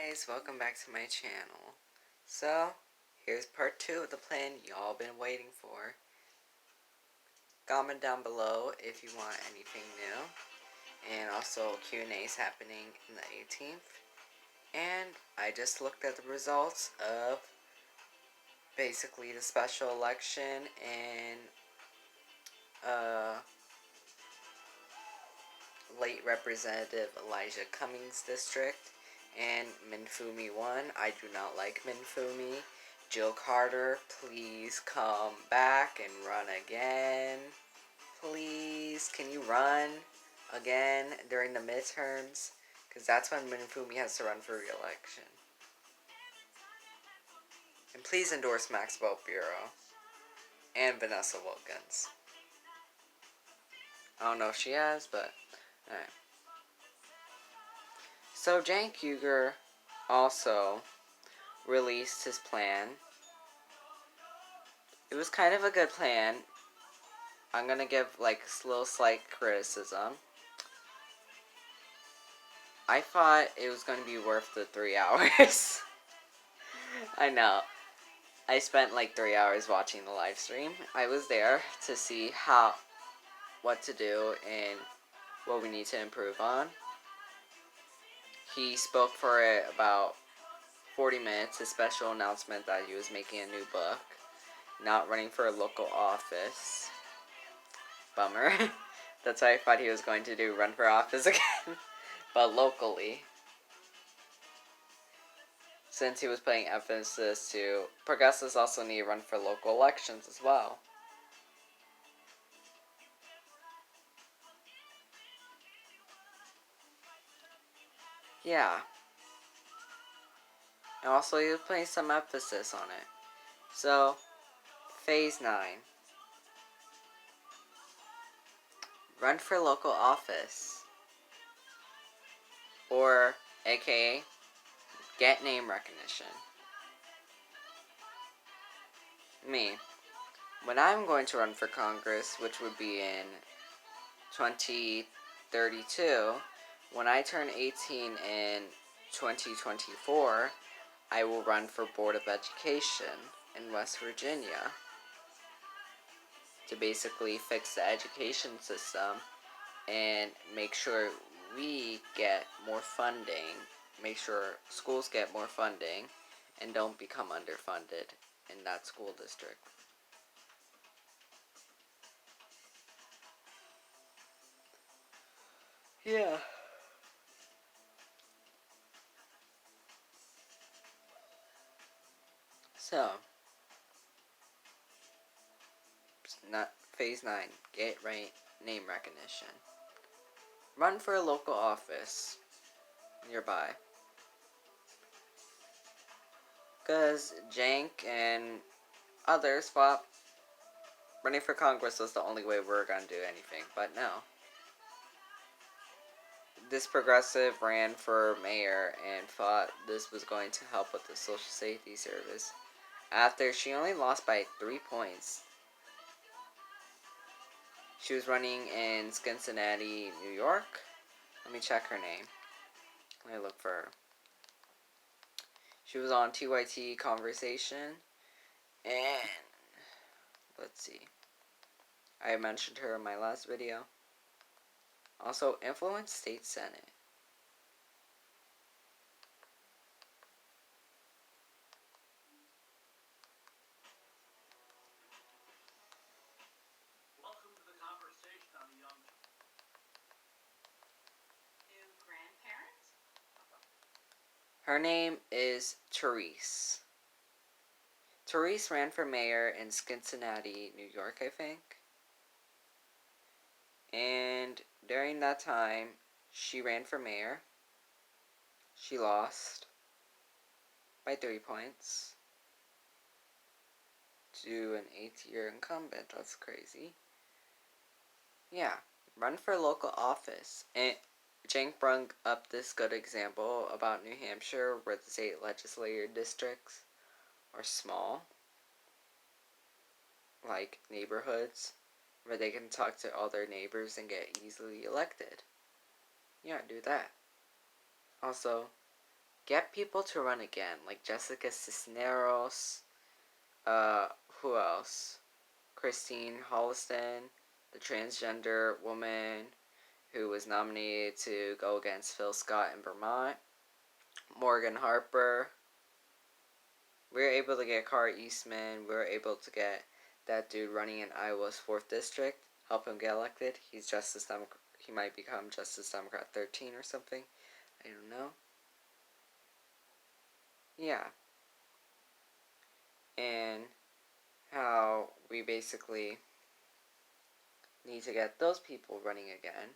guys, welcome back to my channel. So, here's part 2 of the plan y'all been waiting for. Comment down below if you want anything new. And also Q&A is happening on the 18th. And I just looked at the results of basically the special election in late Representative Elijah Cummings' district. And Minfumi won. I do not like Minfumi. Jill Carter, please come back and run again. Please, can you run again during the midterms? Because that's when Minfumi has to run for re-election. And please endorse Maxwell Bureau and Vanessa Wilkins. I don't know if she has, but alright. So Cenk Uygur also released his plan. It was kind of a good plan. I'm gonna give like a little slight criticism. I thought it was gonna be worth the 3 hours. I know. I spent like 3 hours watching the live stream. I was there to see what to do and what we need to improve on. He spoke for about 40 minutes, his special announcement that he was making a new book, not running for a local office. Bummer. That's what I thought he was going to do, run for office again, but locally. Since he was putting emphasis to progressives also need to run for local elections as well. Yeah. And also he was putting some emphasis on it. So, Phase 9. Run for local office. Or, aka, get name recognition. Me. When I'm going to run for Congress, which would be in 2032, when I turn 18 in 2024, I will run for Board of Education in West Virginia to basically fix the education system and make sure we get more funding, make sure schools get more funding and don't become underfunded in that school district. Yeah. So, not Phase 9, get right name recognition. Run for a local office nearby. Because Cenk and others thought running for Congress was the only way we were going to do anything, but no. This progressive ran for mayor and thought this was going to help with the Social Safety Service. After she only lost by 3 points. She was running in Cincinnati, New York. Let me check her name. Let me look for her. She was on TYT Conversation. And let's see. I mentioned her in my last video. Also, Influence State Senate. Welcome to the conversation on the young. New grandparents? Her name is Therese. Therese ran for mayor in Cincinnati, New York, I think. And during that time, she ran for mayor. She lost by 3 points to an 8th-year incumbent. That's crazy. Yeah, run for local office. And Cenk brought up this good example about New Hampshire, where the state legislature districts are small, like neighborhoods, where they can talk to all their neighbors and get easily elected. Yeah, do that. Also, get people to run again, like Jessica Cisneros, who else? Christine Holliston, the transgender woman who was nominated to go against Phil Scott in Vermont. Morgan Harper. We were able to get Cara Eastman. We were able to get that dude running in Iowa's 4th District. Help him get elected. He's Justice Democrat. He might become Justice Democrat 13 or something. I don't know. Yeah. And how we basically need to get those people running again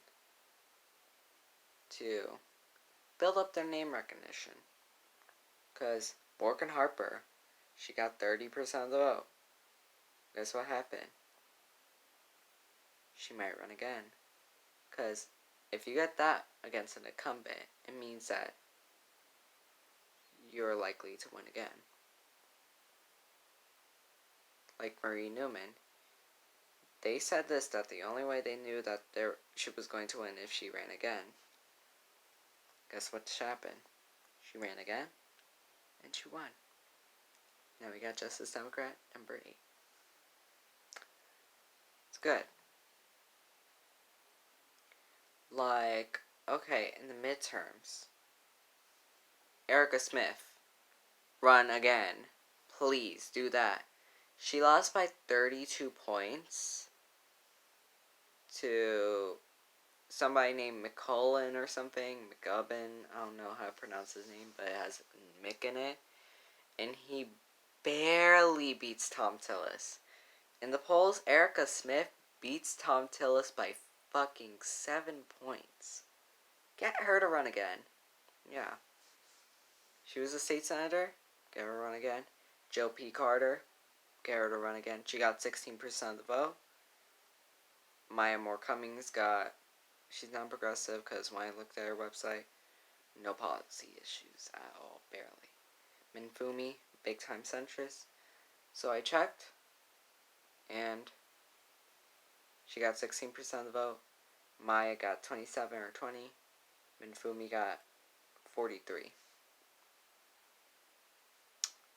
to build up their name recognition. Because Morgan Harper, she got 30% of the vote. Guess what happened? She might run again. Because if you get that against an incumbent, it means that you're likely to win again. Like Marie Newman. They said this, that the only way they knew that she was going to win if she ran again. Guess what happened? She ran again, and she won. Now we got Justice Democrat number 8. It's good. Like, okay, in the midterms, Erica Smith, run again. Please do that. She lost by 32 points to somebody named McCullen or something. McGubbin. I don't know how to pronounce his name, but it has Mick in it. And he barely beats Tom Tillis. In the polls, Erica Smith beats Tom Tillis by fucking 7 points. Get her to run again. Yeah. She was a state senator. Get her to run again. Joe P. Carter. Get her to run again. She got 16% of the vote. Maya Moore Cummings got... She's non-progressive because when I looked at her website, no policy issues at all. Barely. Minfumi, big-time centrist. So I checked, and she got 16% of the vote. Maya got 27 or 20. Minfumi got 43.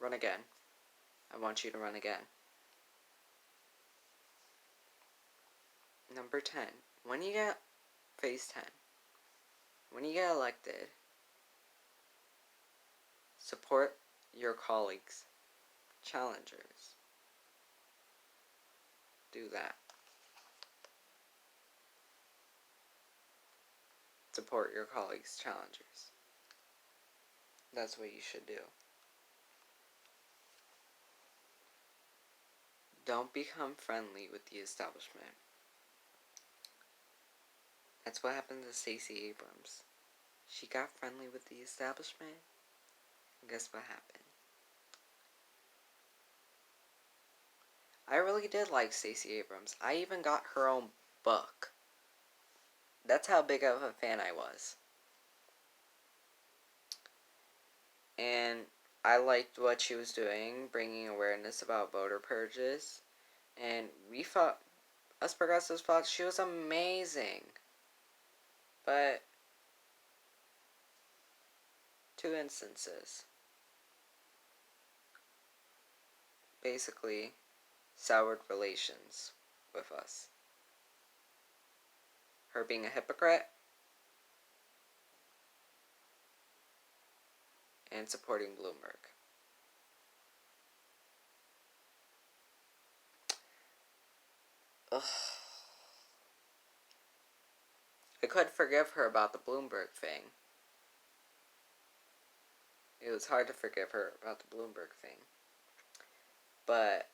Run again. I want you to run again. Number 10. When you get phase 10, when you get elected, support your colleagues, challengers. Do that. Support your colleagues, challengers. That's what you should do. Don't become friendly with the establishment. That's what happened to Stacey Abrams. She got friendly with the establishment, and guess what happened? I really did like Stacey Abrams. I even got her own book. That's how big of a fan I was. And I liked what she was doing, bringing awareness about voter purges. And us progressives thought she was amazing. But 2 instances basically soured relations with us. Her being a hypocrite and supporting Bloomberg. Ugh. I could forgive her about the Bloomberg thing. It was hard to forgive her about the Bloomberg thing. But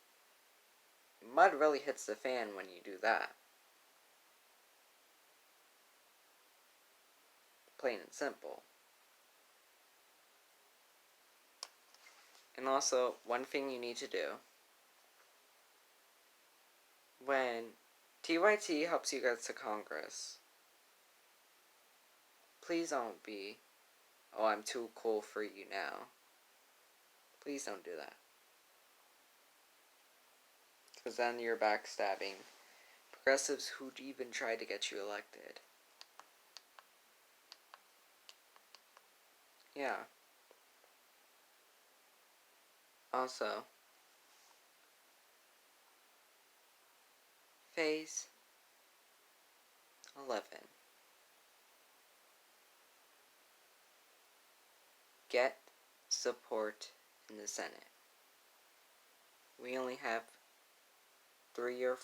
mud really hits the fan when you do that. Plain and simple. And also, one thing you need to do when TYT helps you get to Congress, please don't be, oh, I'm too cool for you now. Please don't do that. Because then you're backstabbing progressives who'd even try to get you elected. Yeah. Also, phase 11. Get support in the Senate. We only have 3 or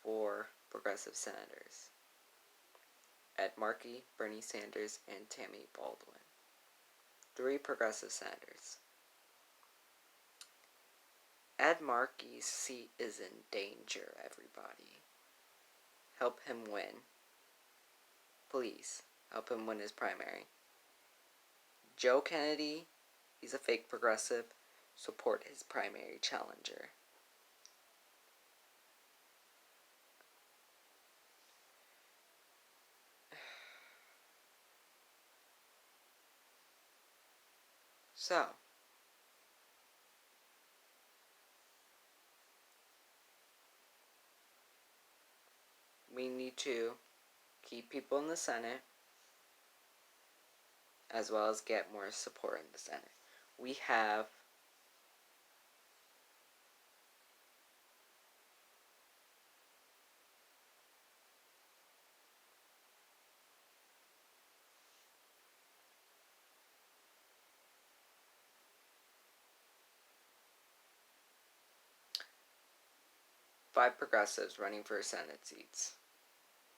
4 progressive senators. Ed Markey, Bernie Sanders, and Tammy Baldwin. 3 progressive senators. Ed Markey's seat is in danger, everybody. Help him win. Please, help him win his primary. Joe Kennedy, he's a fake progressive. Support his primary challenger. So, we need to keep people in the Senate, as well as get more support in the Senate. We have five progressives running for Senate seats.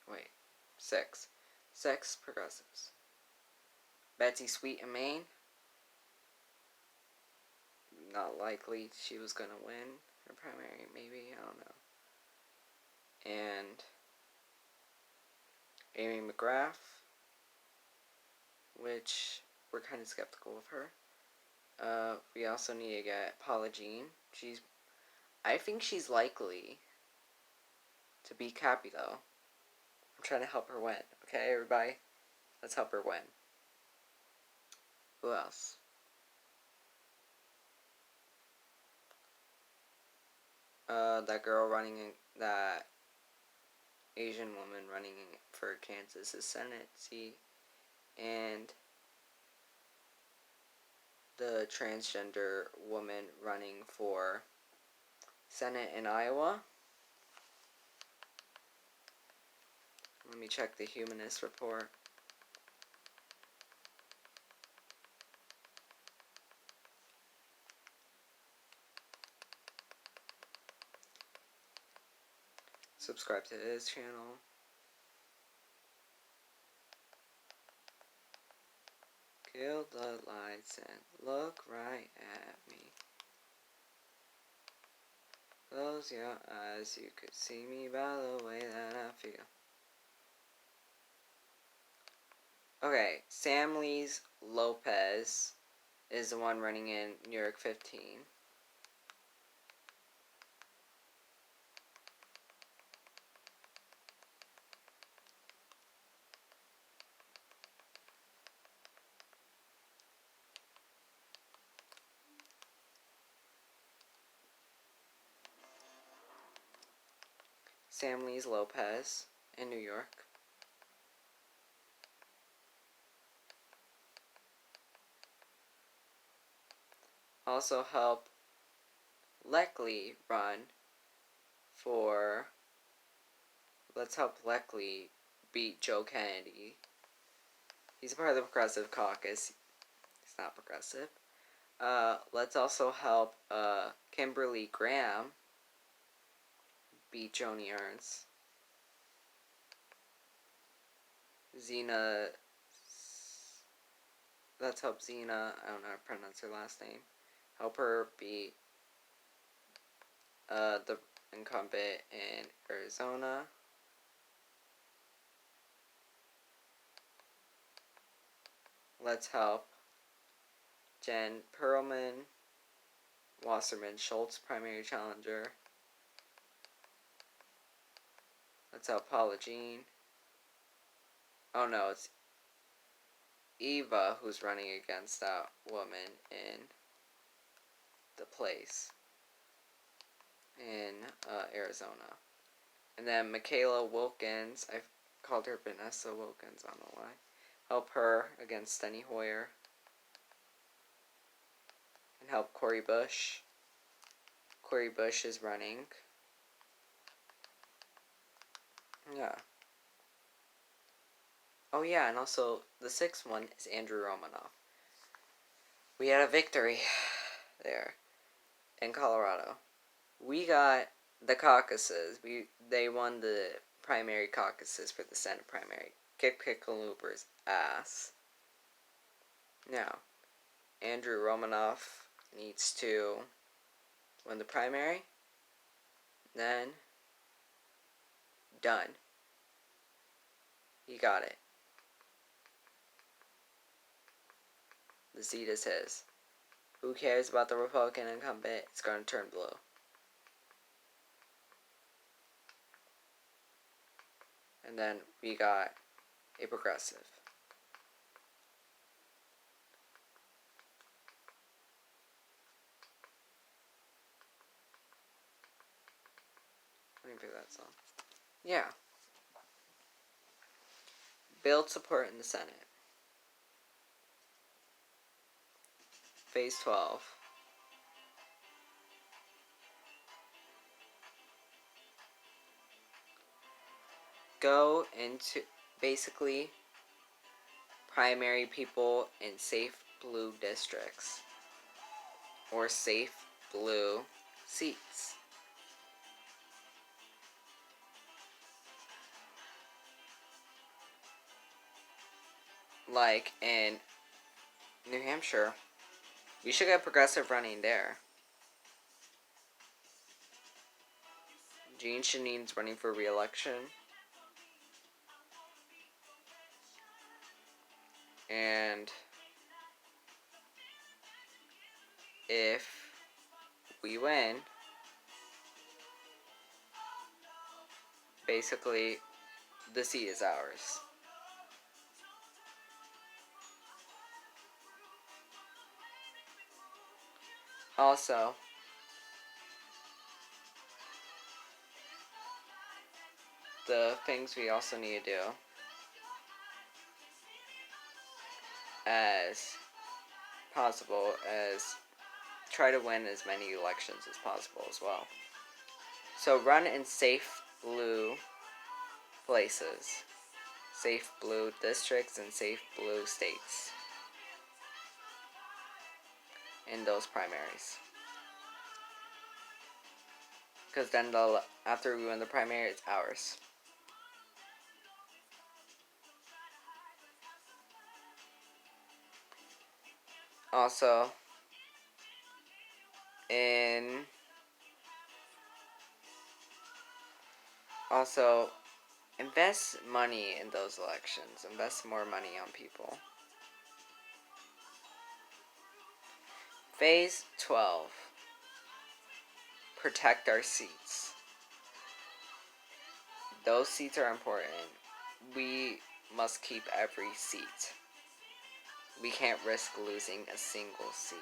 Wait, 6. 6 progressives. Betsy Sweet in Maine. Not likely she was going to win her primary, maybe, I don't know. And Amy McGrath, which we're kind of skeptical of her. We also need to get Paula Jean. I think she's likely to beat Cappy, though. I'm trying to help her win. Okay, everybody? Let's help her win. Who else? That girl running in, that Asian woman running for Kansas' Senate seat, and the transgender woman running for Senate in Iowa. Let me check the Humanist Report. Subscribe to his channel. Kill the lights and look right at me. Close your eyes, you could see me by the way that I feel. Okay, Sam Lee's Lopez is the one running in New York 15. Sam Lee's Lopez in New York. Also help Leckley run for... Let's help Leckley beat Joe Kennedy. He's a part of the Progressive Caucus. He's not progressive. Let's also help Kimberly Graham beat Joni Ernst. Xena... Let's help Xena, I don't know how to pronounce her last name, help her beat the incumbent in Arizona. Let's help Jen Perlman, Wasserman Schultz, primary challenger. Let's help Paula Jean. Oh no, it's Eva who's running against that woman in the place in Arizona. And then Michaela Wilkins, I've called her Vanessa Wilkins, I don't know why. Help her against Steny Hoyer. And help Cori Bush. Cori Bush is running. Yeah. Oh yeah, and also the sixth one is Andrew Romanoff. We had a victory there in Colorado. We got the caucuses. They won the primary caucuses for the Senate primary. Kick Hickenlooper's ass. Now, Andrew Romanoff needs to win the primary. Then, done. He got it. The seat is his. Who cares about the Republican incumbent? It's going to turn blue. And then we got a progressive. Let me pick that song. Yeah. Build support in the Senate. Phase 12. Go into basically primary people in safe blue districts or safe blue seats. Like in New Hampshire, we should get progressive running there. Gene Shanine's running for re-election. And if we win, basically the seat is ours. Also, the things we also need to do as possible as try to win as many elections as possible as well. So run in safe blue places, safe blue districts, and safe blue states in those primaries. Because then after we win the primary, it's ours. Also, invest money in those elections. Invest more money on people. Phase 12. Protect our seats. Those seats are important. We must keep every seat. We can't risk losing a single seat.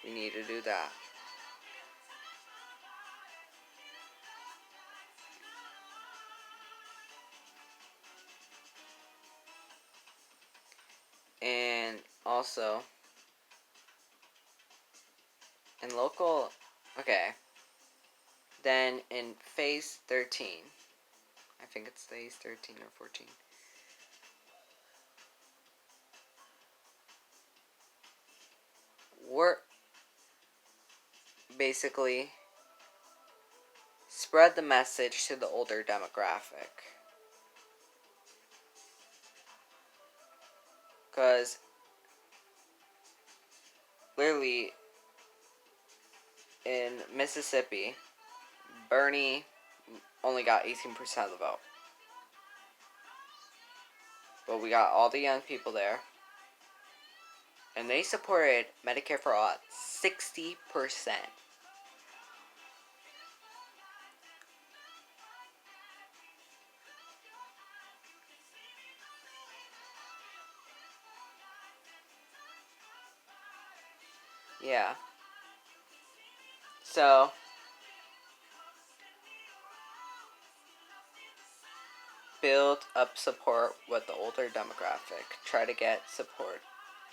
We need to do that. And also, in local, okay, then in phase 13, I think it's phase 13 or 14, we're basically spread the message to the older demographic. Because clearly in Mississippi, Bernie only got 18% of the vote. But we got all the young people there. And they supported Medicare for all at 60%. Yeah. So, build up support with the older demographic. Try to get support.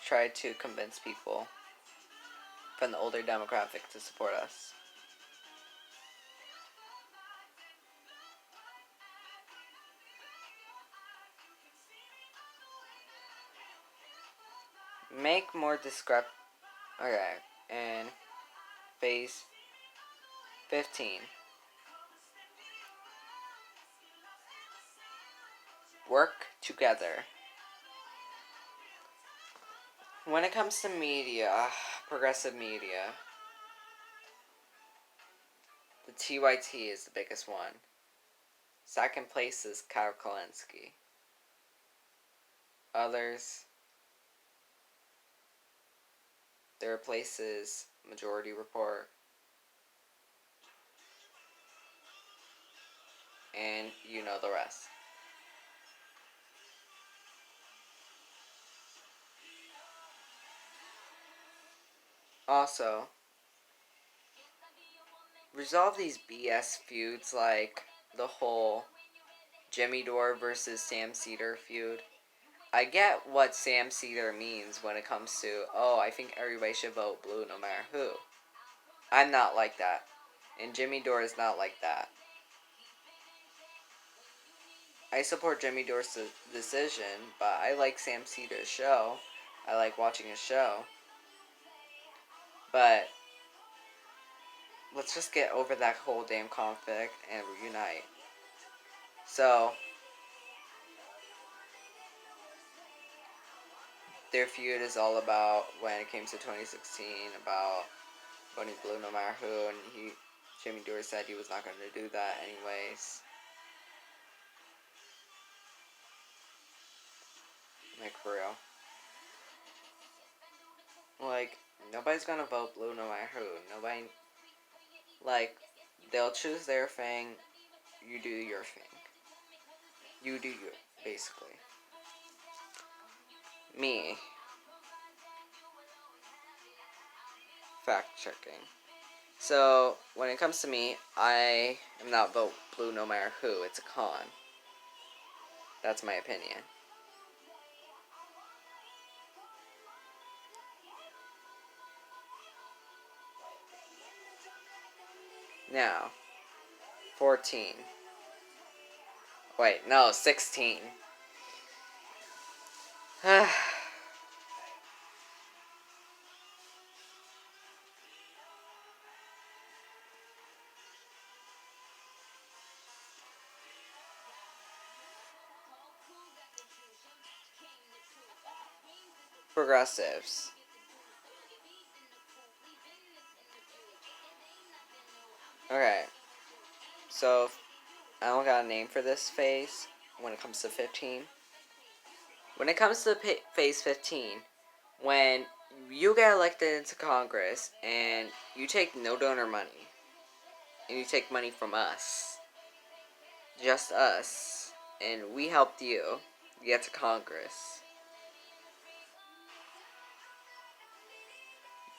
Try to convince people from the older demographic to support us. Make more Okay, and phase 15. Work together. When it comes to media, progressive media, the TYT is the biggest one. Second place is Kyle Kalinske. Others, third place is Majority Report. And you know the rest. Also, resolve these BS feuds like the whole Jimmy Dore versus Sam Cedar feud. I get what Sam Cedar means when it comes to, oh, I think everybody should vote blue no matter who. I'm not like that. And Jimmy Dore is not like that. I support Jimmy Dore's decision, but I like Sam Cedar's show. I like watching his show. But let's just get over that whole damn conflict and reunite. So, their feud is all about when it came to 2016, about voting blue no matter who, and Jimmy Dore said he was not going to do that anyways. Like, for real. Like, nobody's gonna vote blue no matter who. Nobody, like, they'll choose their thing, you do your thing. You do you, basically. Me. Fact checking. So, when it comes to me, I am not vote blue no matter who. It's a con. That's my opinion. Now, 14. Wait, no, 16. Progressives. Okay. So, I don't got a name for this phase when it comes to 15. When it comes to phase 15, when you get elected into Congress and you take no donor money, and you take money from us, just us, and we helped you get to Congress,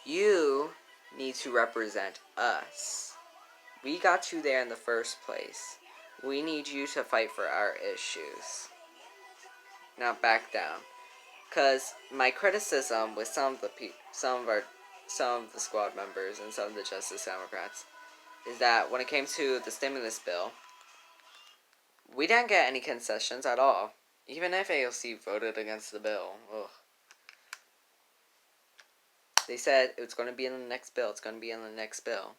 you need to represent us. We got you there in the first place. We need you to fight for our issues. Now back down. Because my criticism with some of the squad members and some of the Justice Democrats is that when it came to the stimulus bill, we didn't get any concessions at all. Even if AOC voted against the bill. Ugh. They said it's going to be in the next bill. It's going to be in the next bill.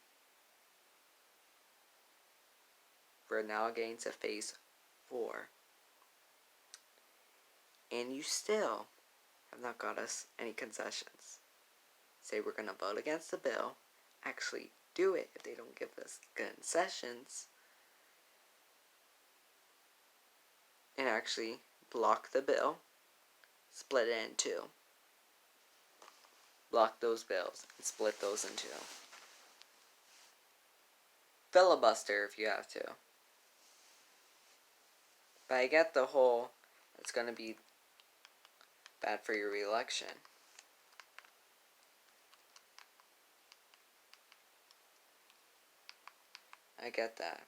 We're now getting to phase 4. And you still have not got us any concessions. Say we're going to vote against the bill. Actually do it if they don't give us concessions. And actually block the bill. Split it in two. Block those bills and split those in two. Filibuster if you have to. But I get the whole, it's going to be bad for your re-election. I get that.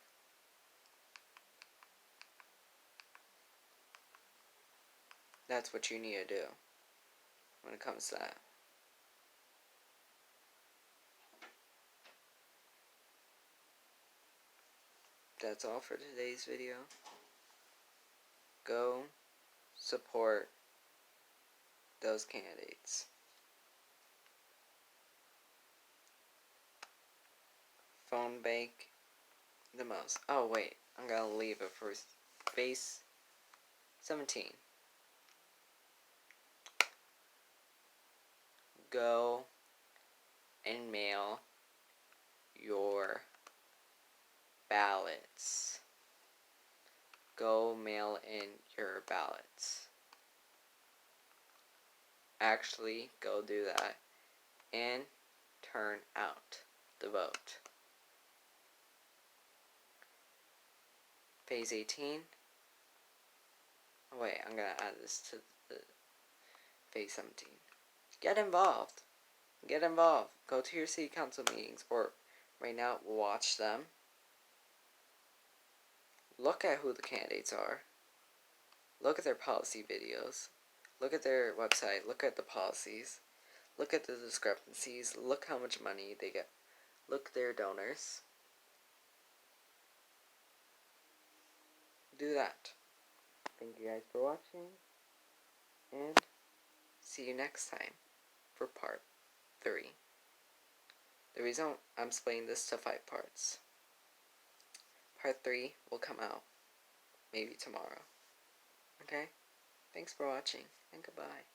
That's what you need to do when it comes to that. That's all for today's video. Go support those candidates. Phone bank the most. Oh wait, I'm gonna leave it for base 17. Go and mail your ballots. Go mail in your ballots. Actually, go do that and turn out the vote. Phase 18. Oh wait, I'm gonna add this to the phase 17. Get involved. Get involved. Go to your city council meetings, or right now, watch them. Look at who the candidates are. Look at their policy videos. Look at their website. Look at the policies. Look at the discrepancies. Look how much money they get. Look at their donors. Do that. Thank you guys for watching. And see you next time for part 3. The reason I'm splitting this to 5 parts. Part 3 will come out maybe tomorrow. Okay? Thanks for watching, and goodbye.